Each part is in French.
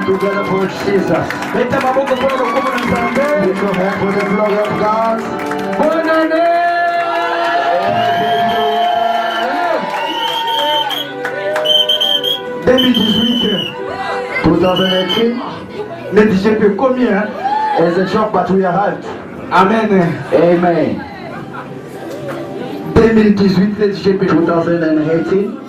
together for Jesus. Lift your hand for the glory of God. Bonne année. Négligez combien? It's a shock, but we arrived. Amen. Amen. 2018, 2018.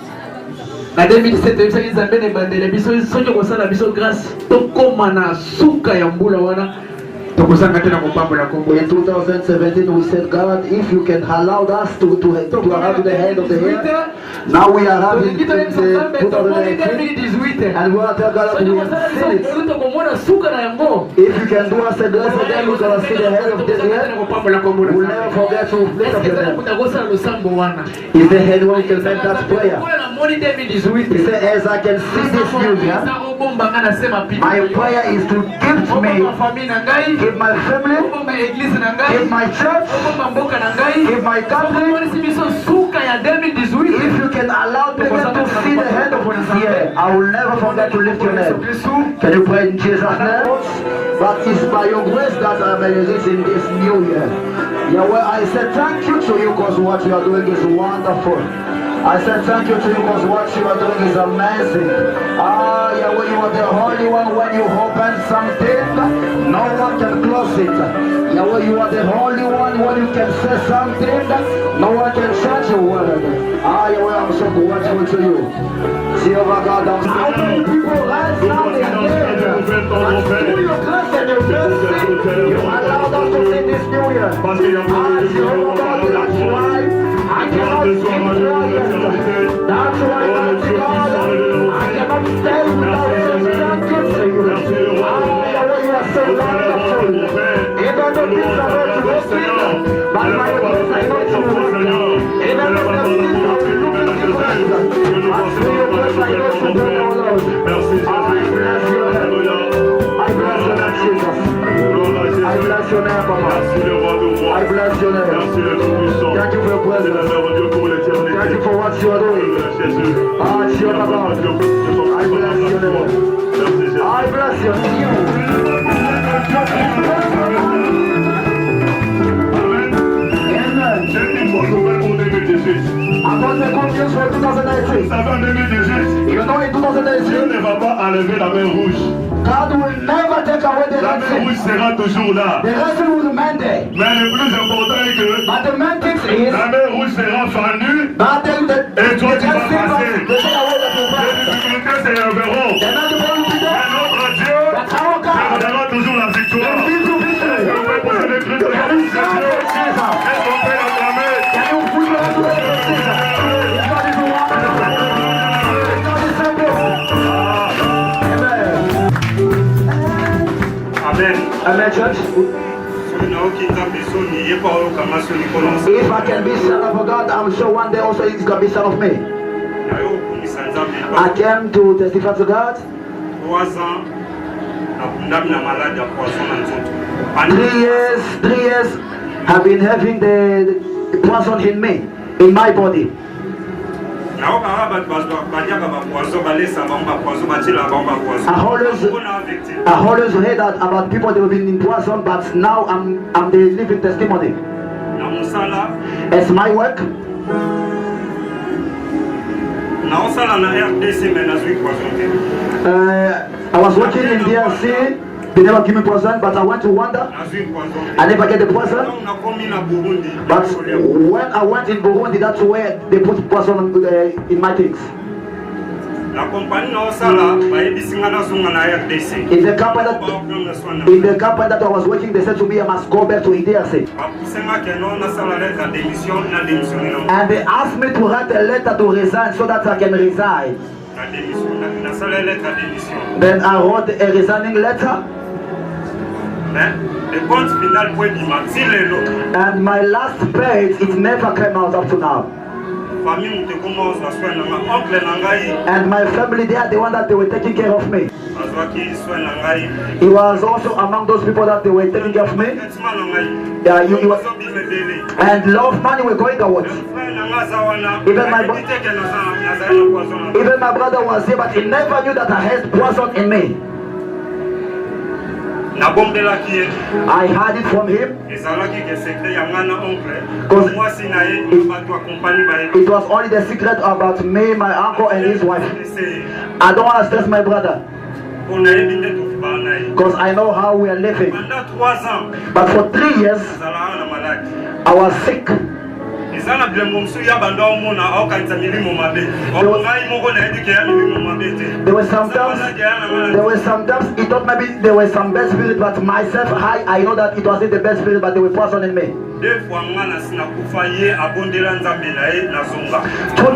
Na 2017 ebisaki nzambe na ebandela biso soki okosala biso grâce tokóma na suka ya mbula wana tokozanga te na kopambola kombo. In 2017 we said, God, if you can allow us to arrive to the end of the year. Now we are having the 2018 and we want to tell God that we have seen it. If you can do us a grace again, we're going to see the end of this year. We'll never forget to lift up your name. Is there anyone who can make that prayer? He said, as I can see this new year, my prayer is to give me, give my family, give my church, give my country. If you can allow me to see the end of this year, I will never forget to lift your name. Can you pray in Jesus' name? But it's by your grace that I'm in this new year. Yahweh, I said thank you to you because what you are doing is wonderful. I said thank you to you because what you are doing is amazing. Ah, Yahweh, you are the Holy One. When you open something, no one can close it. Yahweh, you are the Holy One. When you can say something, no one can shut your word. Ah, Yahweh, I'm so grateful to you. Jehovah God, I'm so people right now in dead. But through your grace and your mercy, you allowed us to see this new year. Ah, Jehovah God, that's why I cannot keep quiet. That's why, mighty God, I cannot stay without saying thank you to you. Ah, Yahweh, you are so wonderful. Even the things are not to see, but my words I know to work. Even the things are looking different, but through your grace I know to do, O Lord. I bless your name. I bless your name, Jesus. I bless your name, Papa. I bless your name. Thank you for your presence. Thank you for what you are doing. Ah, Jehovah God. I bless your name. I bless your name. Amen. Avant de confier sur 2018. You know in 2018. Dieu ne va pas enlever la main rouge. God will never take away the La main rouge sera toujours là. The wrestle will remain there. Mais le plus important est que but the main thing is, la main rouge sera fendue et toi tu vas passer. Les difficultés s'élèveront. Mais notre Dieu gardera toujours la victoire. Est-ce qu'on peut poser les cris de Dieu? Est-ce qu'on peut l'acclamer? Amen. Amen, church. If I can be son of God, I'm sure one day also he's going to be son of me. I came to testify to God. 3 years I've been having the poison in me, in my body. I always heard that about people that have been in prison, but now I'm the living testimony. It's my work. I was working in DRC. They never give me poison, but I went to Rwanda. I never get the poison. But when I went in Burundi, that's where they put poison in my things. In the company that I was working, they said to me I must go back to DRC. And they asked me to write a letter to resign so that I can resign. Then I wrote a resigning letter. And my last page, it never came out up to now. And my family, they are the one that they were taking care of me. He was also among those people that they were taking care of me. Yeah, he was, and love money were going out. Even my brother was here, but he never knew that I had poison in me. I had it from him. It was only the secret about me, my uncle, and his wife. I don't want to stress my brother, because I know how we are living. But for 3 years, I was sick. There were some times he thought maybe there was some bad spirit, but myself, I know that it wasn't the bad spirit, but there were person in me. 2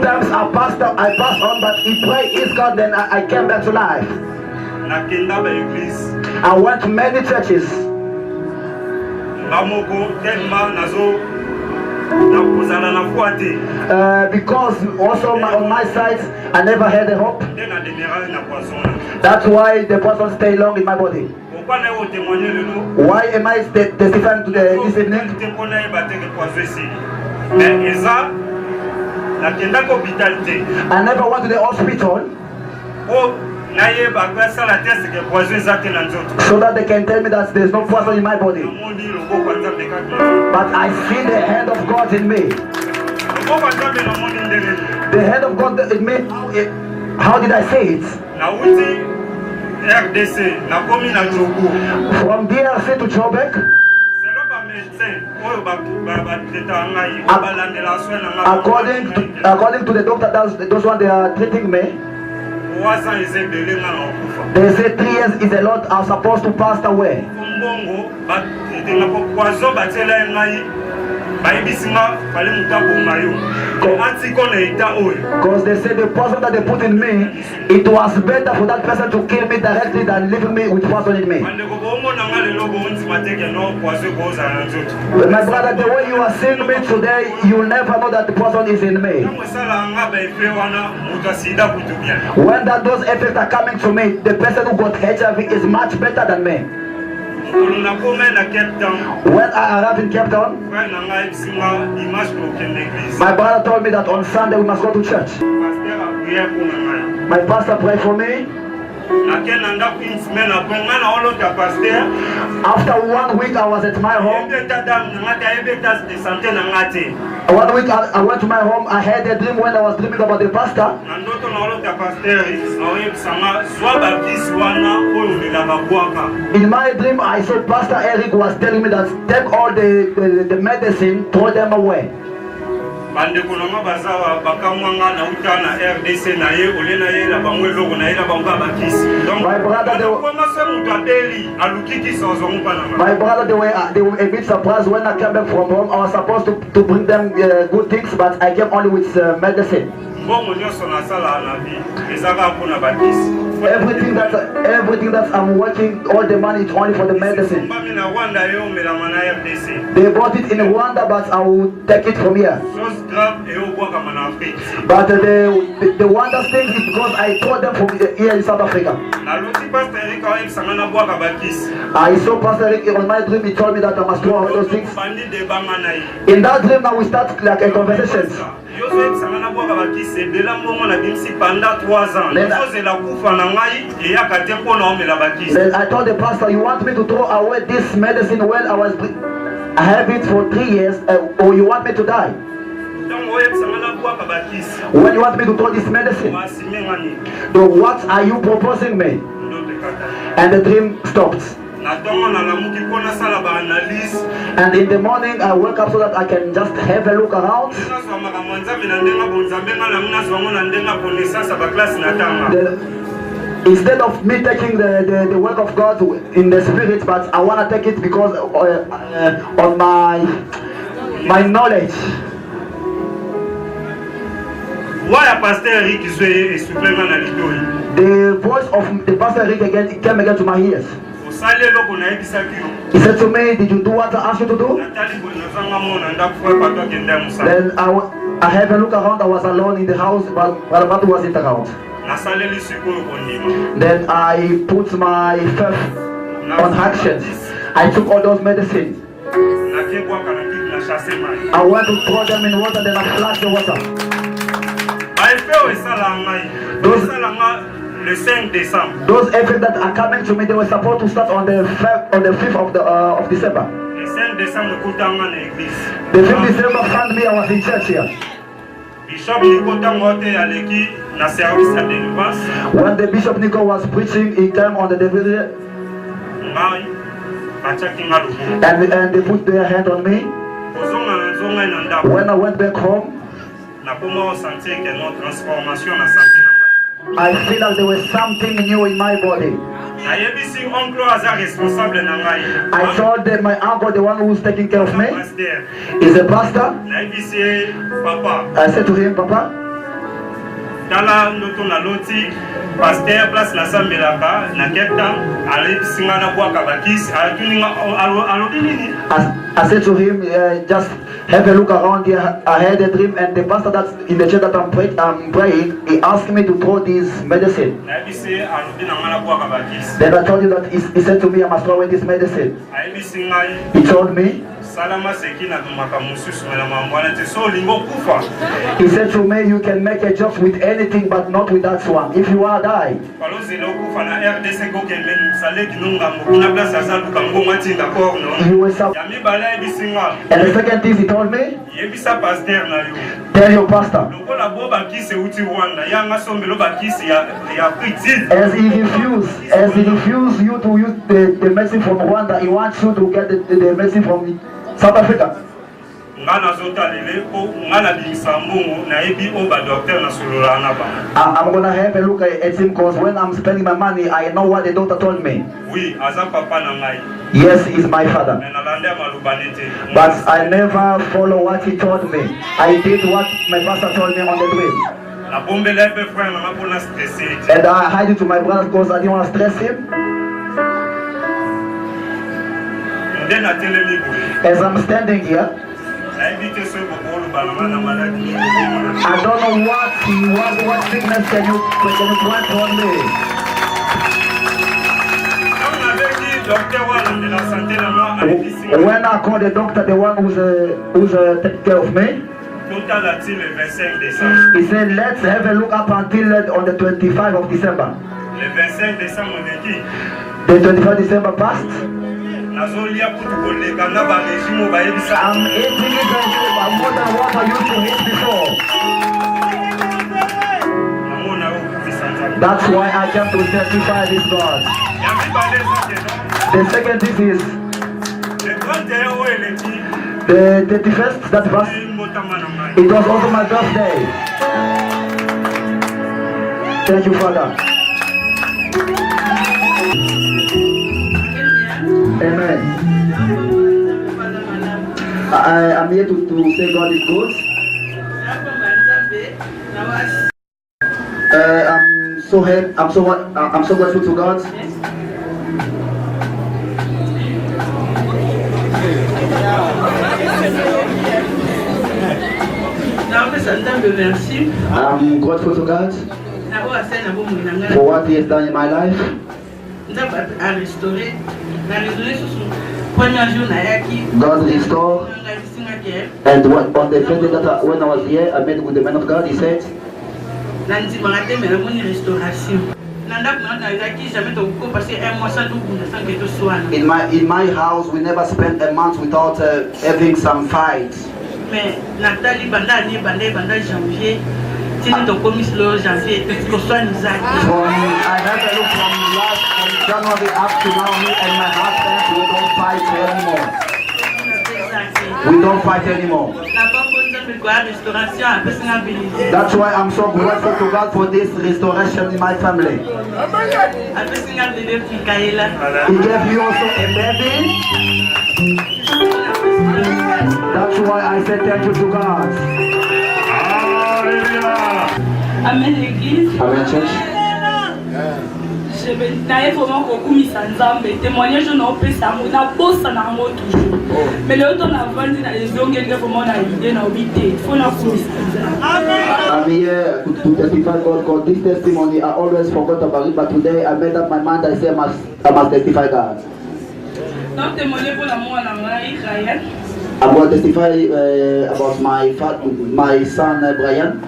times I passed on, but he prayed his God, then I came back to life. I went to many churches. Because also on my side, I never had a hope. That's why the person stay long in my body. Why am I testifying to this evening? I never went to the hospital so that they can tell me that there's no poison in my body. But I see the hand of God in me. The hand of God in me. How did I say it? From DRC to Chobek. According to the doctor, those one they are treating me. They say 3 years is a lot. I'm supposed to pass away. Because they say the poison that they put in me, it was better for that person to kill me directly than leaving me with poison in me. My brother, the way you are seeing me today, you'll never know that the poison is in me. When those effects are coming to me, the person who got HIV is much better than me. When I arrived in Cape Town, my brother told me that on Sunday we must go to church. My pastor prayed for me. After 1 week I was at my home. 1 week I went to my home. I had a dream when I was dreaming about the pastor. In my dream I saw Pastor Eric was telling me that take all the medicine, throw them away. My brother, they were a bit surprised when I came back from home. I was supposed to bring them good things, but I came only with medicine. Everything that I'm working, all the money is only for the medicine. They bought it in Rwanda, but I will take it from here. But the wondrous thing is because I told them from here in South Africa. I saw Pastor Eric on my dream. He told me that I must throw away those things. In that dream, now we start like a conversation. Then I told the pastor, you want me to throw away this medicine when I have it for 3 years, or you want me to die? When you want me to throw this medicine, so what are you proposing me? And the dream stopped. And in the morning I wake up so that I can just have a look around. Instead of me taking the work of God in the spirit, but I want to take it because on my knowledge. Why Pastor Eric is the voice of the Pastor Eric again came again to my ears. He said to me, did you do what I asked you to do? Then I have a look around. I was alone in the house, but Rabatu wasn't around. Then I put my faith on actions. I took all those medicines. I went to throw them in water, then I flushed the water. le 5 décembre. Those events that are coming to me, they were supposed to start on the 5th of December. Le 5 décembre, kutanga na église. The 5th December found me, I was in church here. Bishop Nicotango te aleki na service à délivrance. When the Bishop Nico was preaching, he came on the delivery Ngai, bachaki nga lubu. and they put their hand on me. Kozonga na nzonga na ndako. When I went back home, Na koma sentir que notre transformation na santé na ngai. I feel like there was something new in my body. Na yebisi oncle aza responsable na ngai. I told them my uncle, the one who's taking care of me, Pasteur. is a pastor. Na yebisi papa. I said to him, Papa, Tala ndoto na loti pasteur place na sambelaka na Cape Town alebisi nga na bwaka bakisi atuninga alobi nini? I said to him, just have a look around here. I had a dream, and the pastor that's in the church that I'm praying, he asked me to throw this medicine. Na yebisi alobi na nga na bwaka bakisi. Then I told you that he said to me, I must throw away this medicine. Ayebisi ngai He told me, salama seki na maka mususu na mamwana te so lingo kufa. he said to me, you can make a joke with anything, but not with that one. If you are die, Palozi lo kufa na RDC ko kembe saleki nunga mukuna place asa lukango mati d'accord no. you will suffer. Yami bala yebisi nga And the second thing he told me, yebisa pasteur na yo. tell your pastor, Lokola bo bakisi uti Rwanda yanga sombelo bakisi ya pretty. as he refused you to use the medicine from Rwanda, he wants you to get the medicine from South Africa. Ngana zota lele po ngana bimisa mbongo na ebi o ba docteur na solola na ba. I'm gonna have a look at him because when I'm spending my money, I know what the doctor told me. Oui, aza papa na ngai. Yes, he's my father. Na nalanda malubani te. But I never follow what he told me. I did what my pastor told me on the dream. Na bombela pe frère na mapona stressé. And I hide it to my brother because I didn't want to stress him. Ndena telemi boye. As I'm standing here, Na ebite so bokolo balama na maladi. I don't know what sickness can you point on me. On avait dit docteur wala de la santé na moi alebisi. When I call the doctor, the one who's taking care of me, Total ati le 25 décembre. he said, let's have a look up until on the 25th of December. Le 25 décembre on dit The 25th December passed. nazolia kutu koleka na ba régime ba yebisa. I'm eating it more than what I used to eat before. Namona o bisanta. That's why I came to certify this God. Yami bale zote no. The second thing is Le 31 o eleki. the 31st, that was, Motama na ngai. it was also my birthday. Thank you, Father. Amen. I'm here to say God is good. I'm so grateful to God. I'm grateful to God for what He has done in my life. God restored. And on the first day that when I was here, I met with the man of God. He said, in my house, we never spent a month without having some fights. Mais Nathalie Bandani janvier, I have a look from January up to now, me and my husband, we don't fight anymore. We don't fight anymore. That's why I'm so grateful to God for this restoration in my family. He gave me also a baby. That's why I say thank you to God. Amen l'église. Amen church. Je vais vraiment kokumisa nzambe témoignage na opesa mo na bossa na ngo toujours. Mais le temps avant na ezonge nge vraiment na idée na obité. Faut na kumisa nzambe. I'm here to testify God because this testimony I always forgot about it, but today I made up my mind. I say I must testify God. Donc témoigner pour la moi na ngai Ryan. I'm going to testify about my son Brian.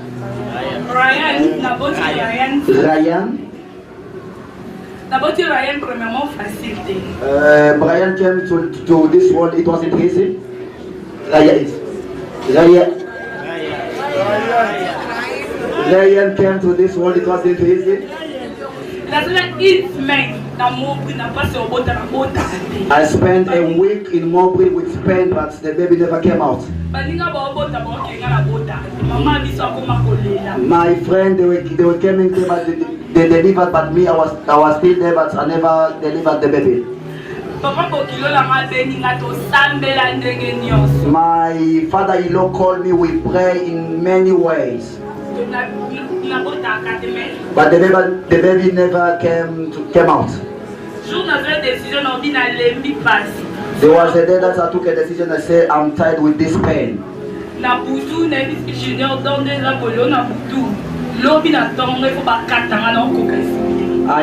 Ryan na bossa Ryan. Ryan. D'abord, tu Ryan, premièrement, facile. Brian came to this world, it wasn't easy. Ryan came to this world, it wasn't easy. I spent a week in Mowbray with pain, but the baby never came out. My friend, they were coming there, but they delivered, but me, I was still there, but I never delivered the baby. My father-in-law called me, we pray in many ways. But the baby never came out. There was a day that I took a decision. I said, I'm tired with this pain. I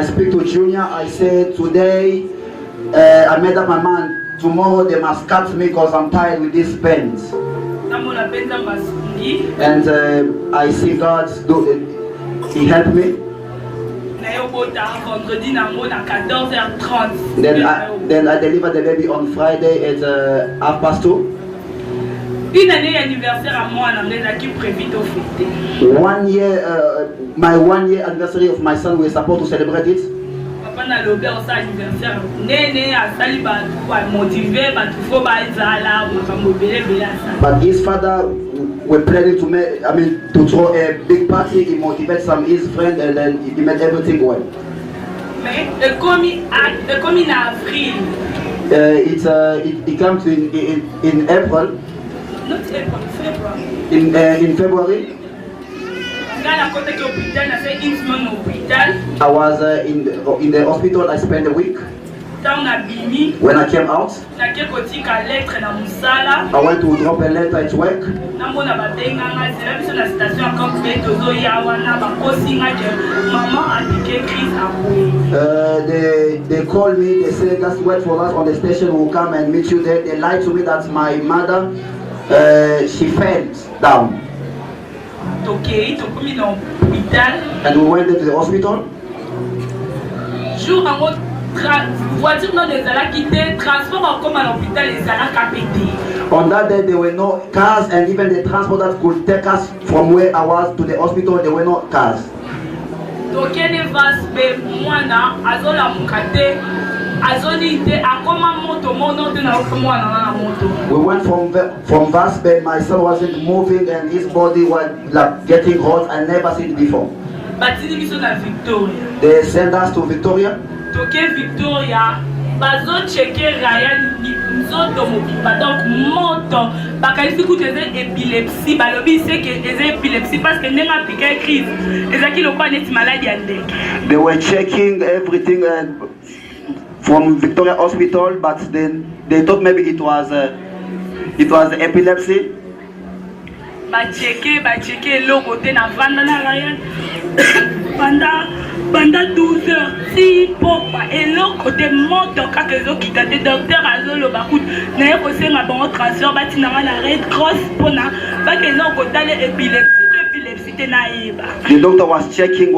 speak to Junior. I said, today I made up my mind. Tomorrow they must cut me because I'm tired with these pains. And I see God He helped me. Then I delivered the baby on Friday at 2:30. My 1 year anniversary of my son, we were supposed to celebrate it. But his father were planning to to throw a big party. He motivated some his friends and then he made everything well. It comes in April. Not April, February. In February. I was in the hospital. I spent a week. When I came out, I went to drop a letter at work. They called me, they said, just wait for us on the station, we'll come and meet you there. They lied to me that my mother, she fell down. And we went to the hospital. On that day, there were no cars, and even the transport that could take us from where I was to the hospital, there were no cars. We went from Vasbe. My son wasn't moving, and his body was like getting hot. I never seen it before. They sent us to Victoria. Victoria, bazo checker Ryan nzoto mobiba donc moto bakalisi kuti eza épilepsie balobi c'est que eza épilepsie parce que nenga pika crise ezaki lokwa neti maladie ya ndeke. They were checking everything from Victoria Hospital, but then they thought maybe it was epilepsy. Ba checker logo te na vanda na Ryan pendant 12 heures, si papa et l'autre côté monte quand ils ont quitté le docteur Azolo Bakout, n'a pas fait un bon transfert, bâti dans la Red Cross pour na, pas qu'ils ont côté l'épilepsie de naïve. The doctor was checking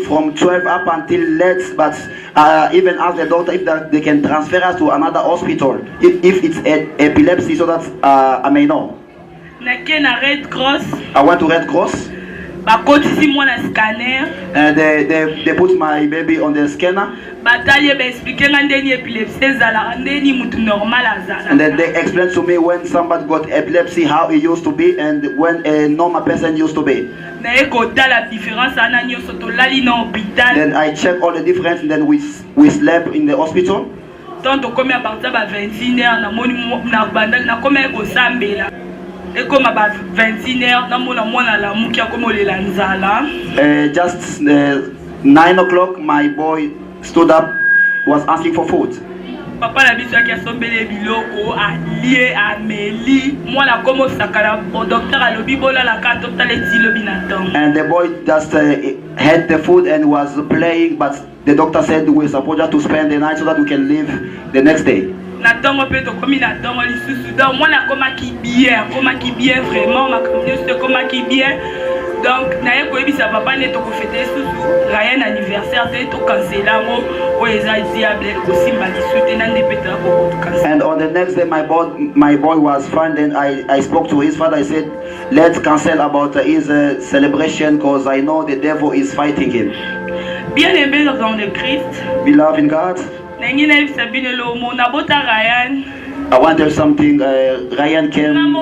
from 12 up until late, but even asked the doctor if they can transfer us to another hospital if it's epilepsy, so that I may know. Na Red Cross. I went to Red Cross. Scanner. They put my baby on the scanner. And then they explained to me when somebody got epilepsy, how it used to be, and when a normal person used to be. Then I checked all the difference, and then we slept in the hospital. Just 9 o'clock, my boy stood up, was asking for food. Papa la biso qui a sombele biloko allié Amélie moi la comme sakala au docteur alobi bola la carte totale tilo binaton. And the boy just had the food and was playing, but the doctor said we're supposed to spend the night so that we can leave the next day. Natongo pe to komi natongo lisusu donc moi na koma ki bien vraiment ma communauté koma ki bien Donc, naye koyebisa papa ne toko fêter sous Ryan anniversaire te to cancela ngo o eza diable kosimba lisute na ndepeta ko cancel. And on the next day my boy was found and I spoke to his father. I said, let's cancel about his celebration because I know the devil is fighting him. Bien aimé dans le Christ. Beloved in God. Nangi na ibisabine lo mo na bota Ryan. I want to tell something. Ryan came.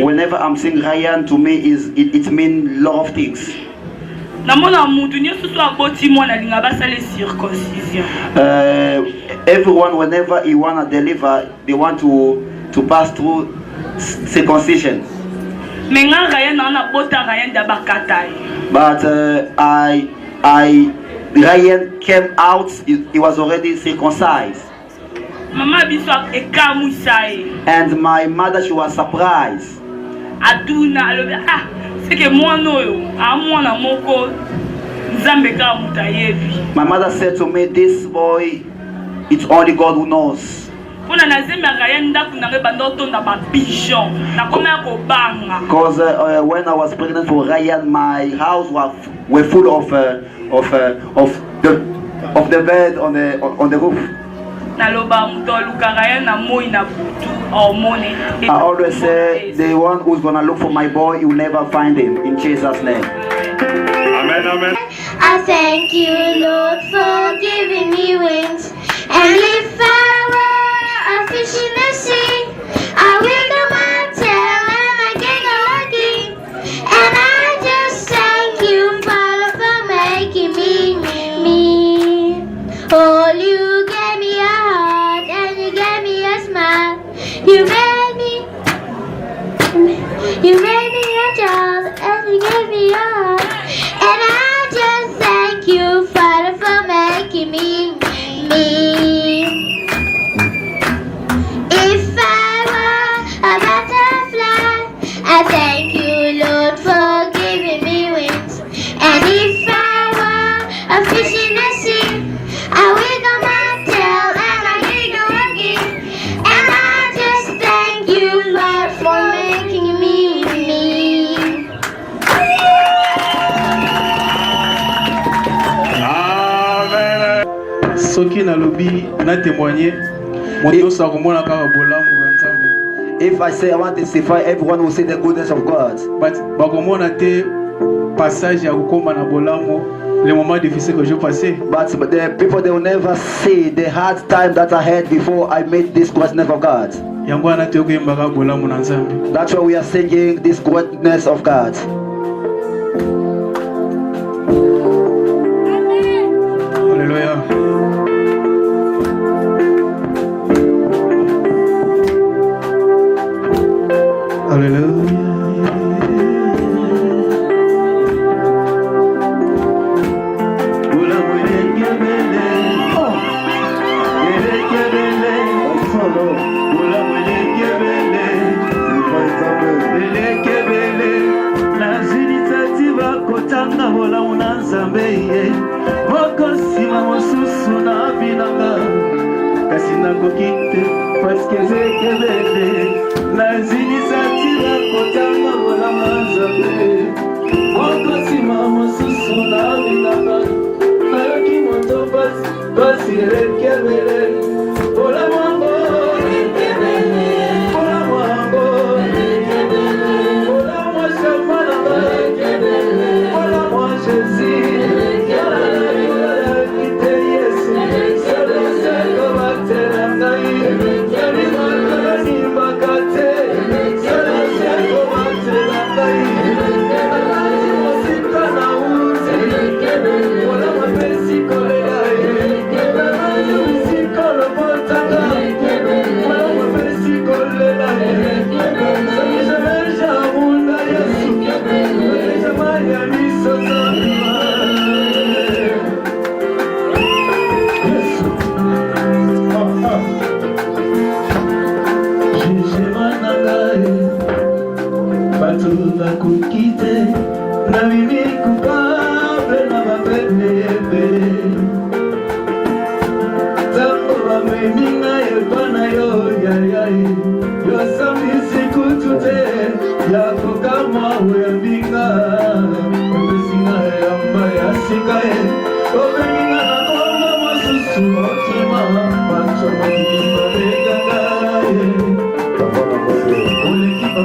Whenever I'm saying Ryan, to me it means a lot of things. Everyone, whenever he wanna deliver, they want to pass through circumcision. But Ryan came out, he was already circumcised. And my mother, she was surprised. My mother said to me, this boy, it's only God who knows. Because when I was pregnant for Ryan, my house were full of the bed on the roof. I always say the one who's gonna look for my boy, you will never find him. In Jesus' name. Amen, amen. I thank you, Lord, for giving me wings. And if I were a fish in the sea, I wiggle my tail and I giggle lucky. And I just thank you, Father, for making me. Oh, you gave me a heart and you gave me a smile. You made me a child and you gave me a heart. And I just thank you, Father, for making me. If I were a butterfly, I thank you, Lord, for giving me wings. And if I were a fish in the sea, I wiggle my tail and I giggle again. And I just thank you, Lord, for making me. Soki na lobi na témoigner moto sa komona ka bolamu nzambe. If I say I want to testify, everyone will see the goodness of God. But bakomona te passage ya kukoma na bolamu les moments difficiles que je passé. But the people, they will never see the hard time that I had before I made this greatness of God. Yango na te koyemba ka bolamu na nzambe. That's why we are singing this greatness of God. Hallelujah. Hallelujah. Kotanga bola unanzambe mokosima mosusu na binanga kasi nakokite paske zekebele nazinisatira kotanga bola unanzambe mokosima mosusu na binanga nayoki moto pasi rekebele bola mwango rekebele bola mwango rekebele bola mwashamananga rekebele Yo,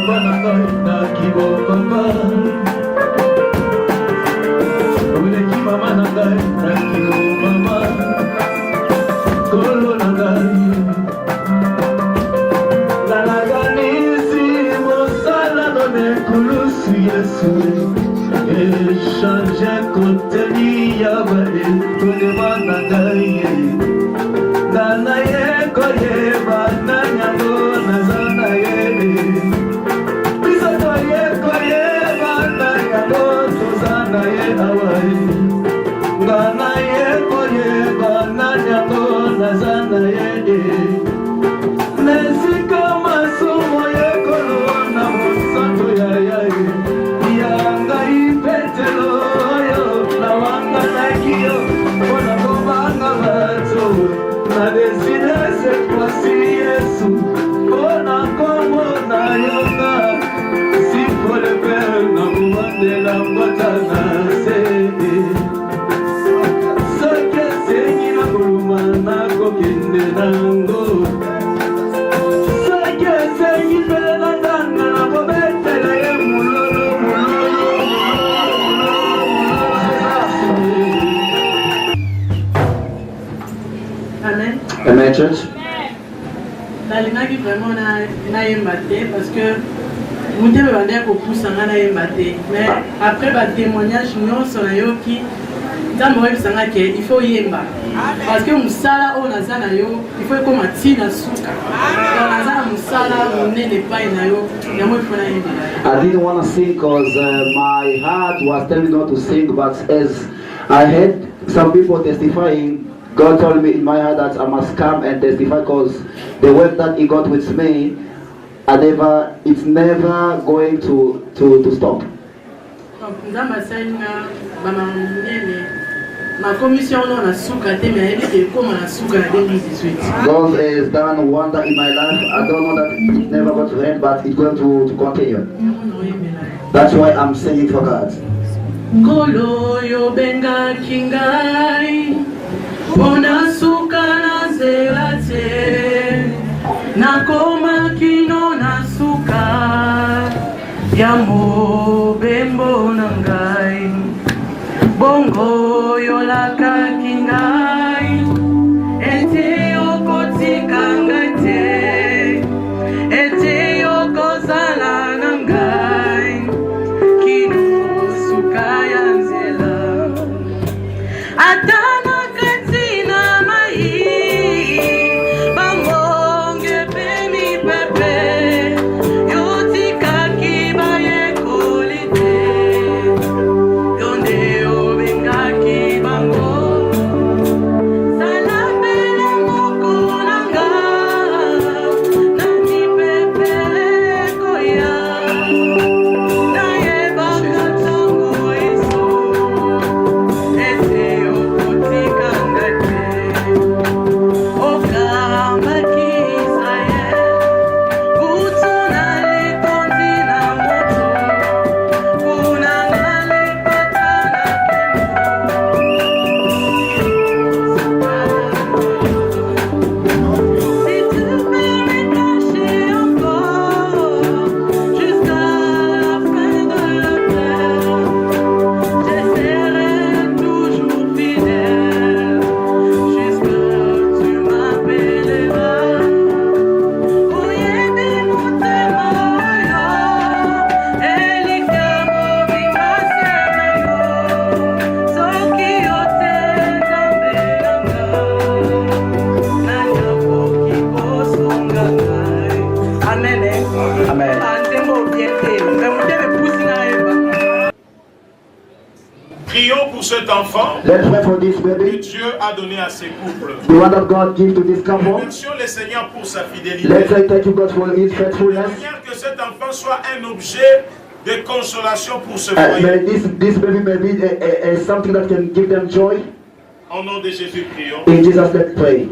papa na ngai nakibo papa oleki mama na ngai nakibo mama kolo na ngai nalaganisi mosala no nekulusu yesu echange koteli ya baetonema na ngai nana ye koyeba na nyango naza na ye biso toye koyeba na yango toza na ye awa ngana ye koyeba na nyango naza na ye nesika masumo ye kolo na mosanto ya yaye ya ngai petelo oyo nawanganaki yo mpona kobanga bato na deside cette fois-ci yesu mpona kombo na yonga sipo le pere na kobandela mbota na se soki esengi na koluma nakokende nango soki esengi pele na ndanga na kobetela ye mulolo Amen. Amen, church. Nalingaki vraiment nayemba te parce que muteme bandeki kopusanga nayemba te mais après batémoignage nyonso nayoki nzambe oyebisanga ke il faut yemba parce que mosala oyo naza na yo il faut ekoma ntina suka naza na mosala monene epai na yo yango il faut nayembela. I didn't want to sing because my heart was telling me not to sing, but as I heard some people testifying, God told me in my heart that I must come and testify because the work that He got with me, it's never going to stop. Nzambe asalinga bamanene ma commission no na suka te mais yebi ke koma na suka na 2018. God has done wonder in my life. I don't know that it's never going to end, but it's going to continue. That's why I'm singing for God. Kolo yo benga kingai Bona suka na zela te Nakoma kino na suka Ya mo bembo nangai Bongo yo laka kingai Ete yo kotika ngai te Ete yo kozala nangai Kino suka ya nzela Atana Prions pour cet enfant Let's pray for this baby. que Dieu a donné à ses couples. The one that God gives to this couple. Remercions le Seigneur pour sa fidélité. Let's say thank you God for His De faithfulness. manière que cet enfant soit un objet de consolation pour ce May foyer. this baby may be something that can give them joy. Au nom de Jésus, prions. In Jesus' name, pray.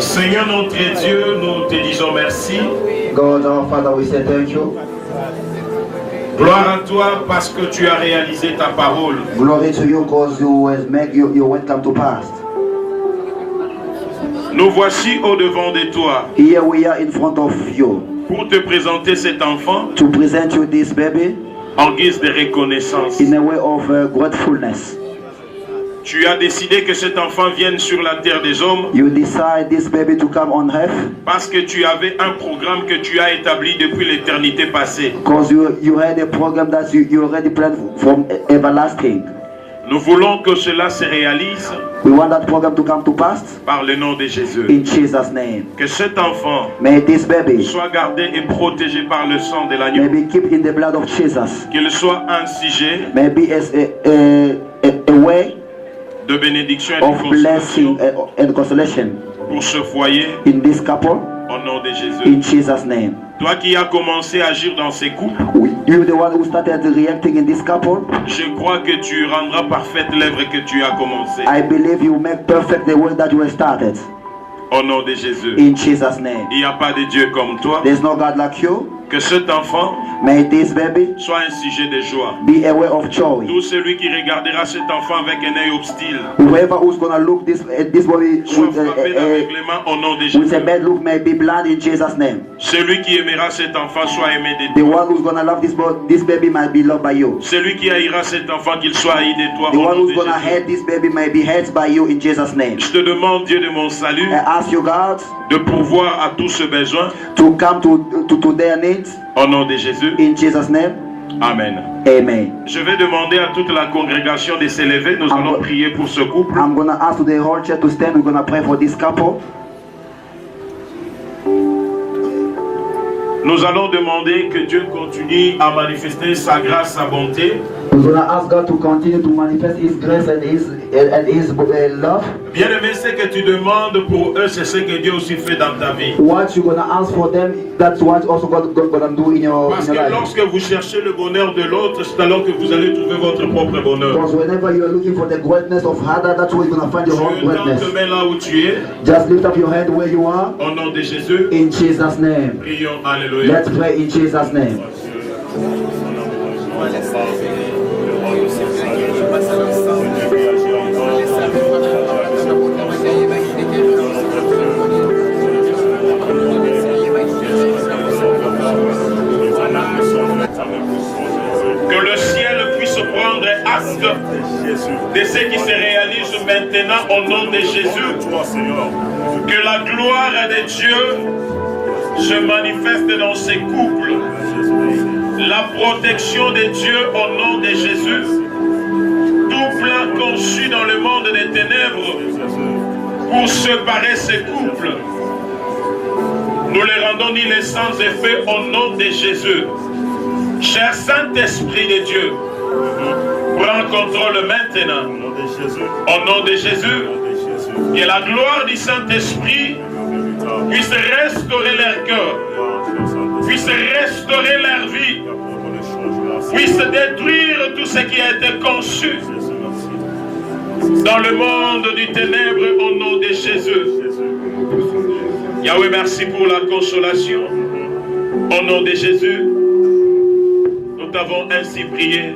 Seigneur notre Dieu, nous te disons merci. God our Father, we say thank you. Gloire à toi parce que tu as réalisé ta parole. Glory to you because you has make your word come to pass. Nous voici au devant de toi. Here we are in front of you. Pour te présenter cet enfant. To present you this baby. En guise de reconnaissance. In a way of gratefulness. Tu as décidé que cet enfant vienne sur la terre des hommes. You decide this baby to come on earth. Parce que tu avais un programme que tu as établi depuis l'éternité passée. Because you had a program that you already planned from everlasting. Nous voulons que cela se réalise. We want that program to come to pass. Par le nom de Jésus. In Jesus' name. Que cet enfant may this baby soit gardé et protégé par le sang de l'agneau. May be kept in the blood of Jesus. Qu'il soit insigé. May be as a way de bénédiction et of de blessing and consolation pour ce foyer. In this couple. Au nom de Jésus. In Jesus' name. Toi qui as commencé à agir dans ces couples. You're the one who started reacting in this couple. Je crois que tu rendras parfaite l'œuvre que tu as commencé. I believe you make perfect the work that you have started. Au nom de Jésus. In Jesus' name. Il n'y a pas de Dieu comme toi. There's no God like you. Que cet enfant may this baby soit un sujet de joie. Be a way of joy. Tout celui qui regardera cet enfant avec un œil hostile. Whoever who's gonna look this boy au nom de Jésus. With a bad look may be blind in Jesus' name. Celui qui aimera cet enfant soit aimé de toi. The one who's gonna love this baby might be loved by you. Celui qui haïra cet enfant qu'il soit haï de toi. The one who's gonna hate this baby may be hated by you in Jesus' name. Je te demande, Dieu de mon salut, I ask you, God, de pourvoir à tout ce besoin. To come to their needs. Au nom de Jésus. In Jesus' name. Amen. Amen. Je vais demander à toute la congrégation de s'élever. Nous allons prier pour ce couple. I'm gonna ask the whole church to stand. We're gonna pray for this couple. Nous allons demander que Dieu continue à manifester sa grâce, sa bonté. We're gonna ask God to continue to manifest His grace and His love. Bien-aimé, ce que tu demandes pour eux, c'est ce que Dieu aussi fait dans ta vie. What you're gonna ask for them, that's what also God gonna do in your life. Parce que lorsque vous cherchez le bonheur de l'autre, c'est alors que vous allez trouver votre propre bonheur. Because whenever you are looking for the greatness of other, that's where you're gonna find your own greatness. Tu te mets là où tu es. Just lift up your head where you are. Au nom de Jésus. In Jesus' name. Prions, alléluia. Let's pray in Jesus' name. Que le ciel puisse prendre acte de ce qui se réalise maintenant au nom de Jésus. Que la gloire de Dieu se manifeste dans ces couples. La protection de Dieu au nom de Jésus. Tout plan conçu dans le monde des ténèbres pour séparer ces couples, nous les rendons ni les sans effet au nom de Jésus. Cher Saint-Esprit de Dieu, prends contrôle maintenant. Au nom de Jésus, que la gloire du Saint-Esprit puisse restaurer leur cœur, puisse restaurer leur vie, puisse détruire tout ce qui a été conçu dans le monde du ténèbre au nom de Jésus. Yahweh, merci pour la consolation. Au nom de Jésus, nous t'avons ainsi prié.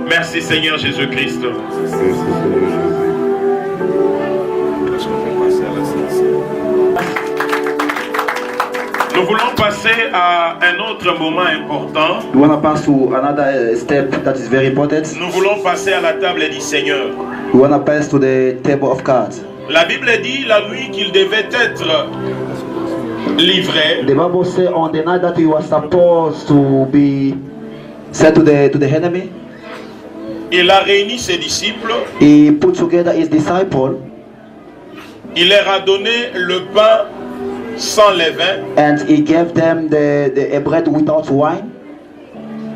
Merci Seigneur Jésus-Christ. Nous voulons passer à un autre moment important. We want to pass to another step that is very important. Nous voulons passer à la table du Seigneur. We want to pass to the table of God. La Bible dit la nuit qu'il devait être livré. The Bible says on the night that he was supposed to be sent to the enemy. Il a réuni ses disciples. He put together his disciples. Il leur a donné le pain sans levain. And he gave them the bread without wine.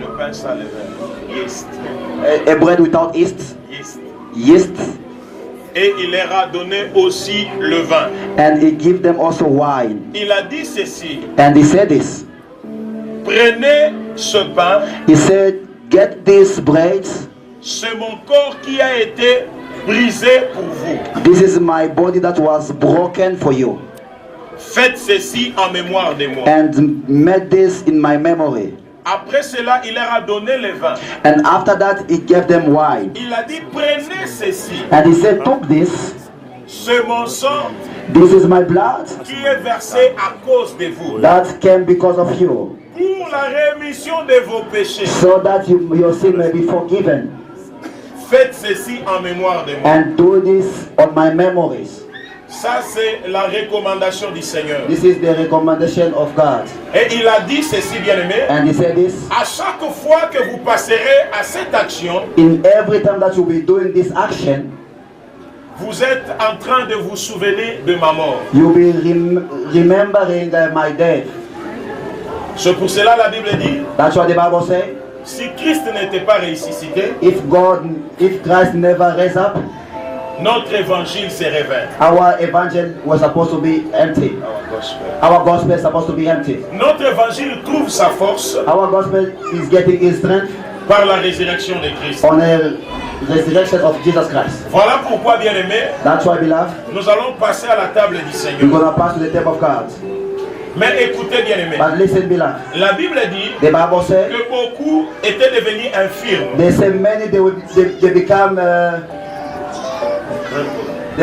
Le pain sans levain. Yeast. A bread without yeast. Yeast. Yeast. Et il leur a donné aussi le vin. And he gave them also wine. Il a dit ceci. And he said this. Prenez ce pain. He said, get this bread. C'est mon corps qui a été brisé pour vous. This is my body that was broken for you. Faites ceci en mémoire de moi. And made this in my memory. Après cela, il leur a donné le vin. And after that, he gave them wine. Il a dit, prenez ceci. And he said, took this. C'est mon sang. This is my blood. Qui est versé à cause de vous. That came because of you. Pour la rémission de vos péchés. So that your sin may be forgiven. Faites ceci en mémoire de moi. And do this on my memories. Ça, c'est la recommandation du Seigneur. This is the recommendation of God. Et il a dit ceci, bien-aimé. And he said this. À chaque fois que vous passerez à cette action, in every time that you'll be doing this action, vous êtes en train de vous souvenir de ma mort. You'll be remembering my death. C'est pour cela la Bible dit. That's what the Bible says. Si Christ n'était pas ressuscité, if Christ never raised up, notre évangile serait vain. Our evangel was supposed to be empty. Our gospel is supposed to be empty. Notre évangile trouve sa force. Our gospel is getting its strength par la résurrection de Christ. On the resurrection of Jesus Christ. Voilà pourquoi, bien-aimés, that's why, beloved, nous allons passer à la table du Seigneur. We're going to pass to the table of God. Mais écoutez, bien-aimés, but listen, beloved, la Bible dit the Bible says, que beaucoup étaient devenus infirmes. They say many they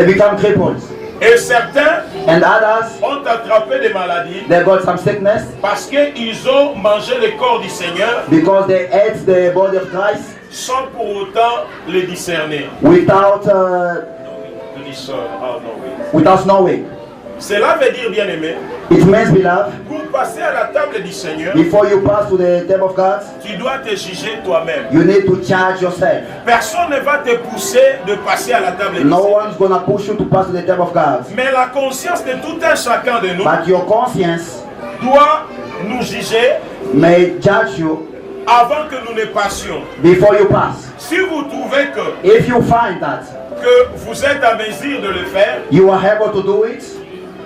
become crippled. Et certains and others ont attrapé des maladies. They got some sickness. Parce qu'ils ont mangé le corps du Seigneur. Because they ate the body of Christ. Sans pour autant le discerner. Without without knowing. Cela veut dire, bien-aimé, it means, beloved, pour passer à la table du Seigneur, before you pass to the table of God, tu dois te juger toi-même. You need to charge yourself. Personne ne va te pousser de passer à la table du Seigneur. No one's gonna push you to pass to the table of God. Mais la conscience de tout un chacun de nous, but your conscience doit nous juger, may judge you avant que nous ne passions. Before you pass. Si vous trouvez que, if you find that, que vous êtes en mesure de le faire, you are able to do it.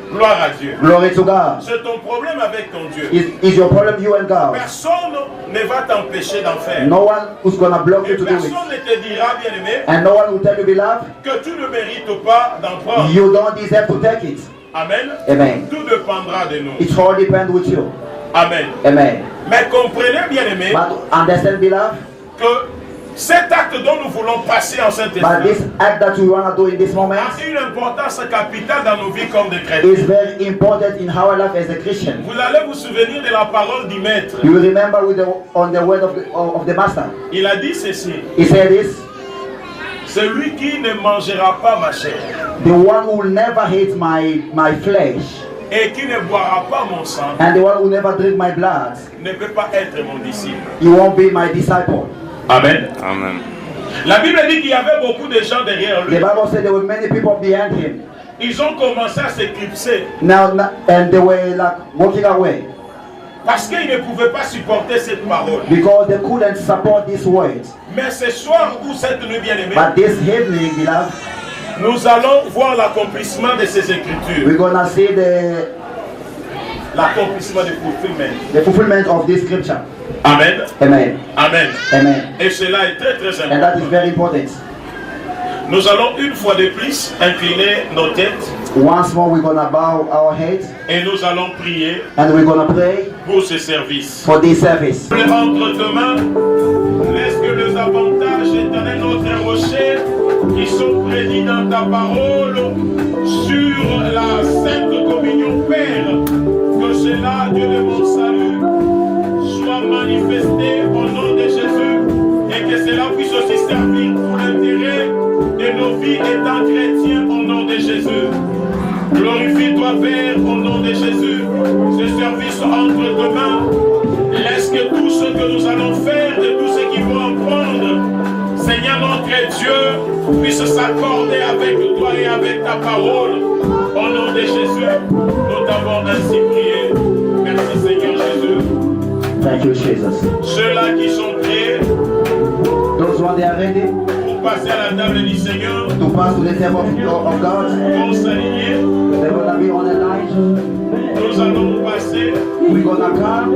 Gloire à Dieu. Glory to God. C'est ton problème avec ton Dieu. Is your problem you and God. Personne ne va t'empêcher d'en faire. No one who's gonna block you to do it. Personne ne te dira, bien-aimé, and no one will tell you, beloved, que tu ne mérites pas d'en prendre. You don't deserve to take it. Amen. Amen. Tout dépendra de nous. It all depends with you. Amen. Amen. Mais comprenez, bien-aimé, but understand, beloved, que cet acte dont nous voulons passer en Saint-Esprit a une importance capitale dans nos vies comme des chrétiens. Is very important in our life as a Christian. Vous allez vous souvenir de la parole du Maître. You will remember on the word of the Master. Il a dit ceci. He said this. Celui qui ne mangera pas ma chair. The one who will never hate my flesh. Et qui ne boira pas mon sang. And the one who never drink my blood. Ne peut pas être mon disciple. You won't be my disciple. Amen. Amen. La Bible dit qu'il y avait beaucoup de gens derrière lui. The Bible said there were many people behind him. Ils ont commencé à s'éclipser. And they were like walking away. Parce qu'ils ne pouvaient pas supporter cette parole. Because they couldn't support this word. Mais ce soir ou cette nuit, bien-aimée, but this evening, beloved, nous allons voir l'accomplissement de ces écritures. We're gonna see l'accomplissement de fulfillment. The fulfillment of this scripture. Amen. Amen. Amen. Amen. Et cela est très très important. And that is very important. Nous allons une fois de plus incliner nos têtes. Once more we're gonna bow our heads. Et nous allons prier. And we're gonna pray pour ce service. For this service. Entre tes mains, laisse que les avantages éternels, notre rocher, qui sont prédits dans ta parole, sur la Sainte Communion, Père, que cela, Dieu de mon salut, soit manifesté au nom de Jésus et que cela puisse aussi servir pour l'intérêt de nos vies étant chrétiens au nom de Jésus. Glorifie-toi, Père, au nom de Jésus. Ce service entre tes mains. Laisse que tout ce que nous allons faire et tout ce qui vont apprendre, Seigneur notre Dieu, puisse s'accorder avec toi et avec ta parole. Au nom de Jésus, nous t'avons ainsi prié. Merci Seigneur Jésus. Thank you, Jesus. Ceux-là qui sont prêts, those one they are ready, pour passer à la table du Seigneur, to pass to the table of God, vont s'aligner. They're gonna be on the line. Nous allons passer. We're gonna come.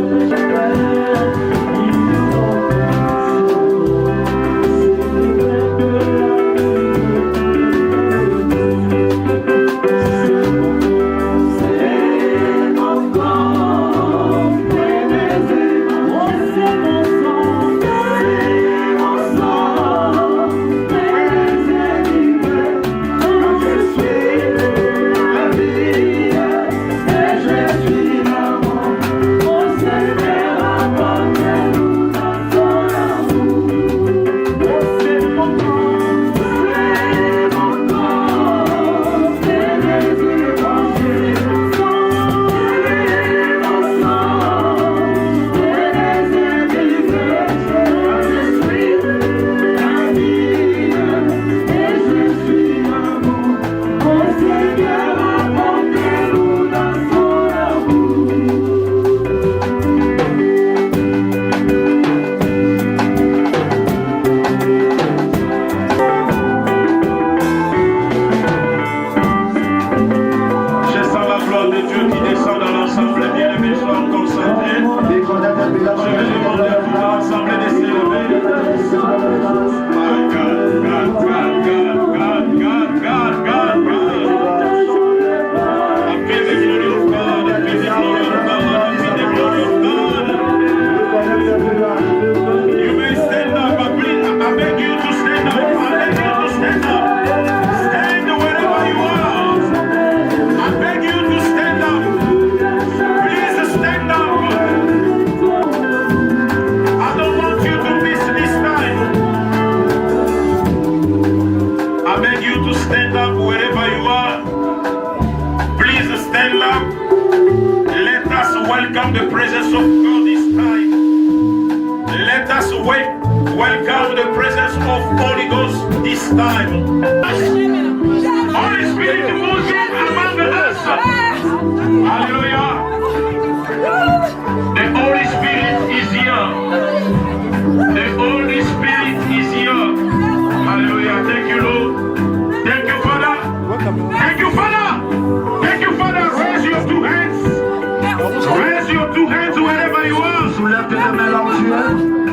welcome the presence of God this time. Let us welcome the presence of Holy Ghost this time. Holy Spirit moving among us. Hallelujah. The Holy Spirit is here. The Holy Spirit is here. Hallelujah. Thank you, Lord. Thank you, Father. Thank you, Father. Thank you, Father. Raise your two hands. Raise your two hands wherever you are. Soulève tes deux mains là où tu es.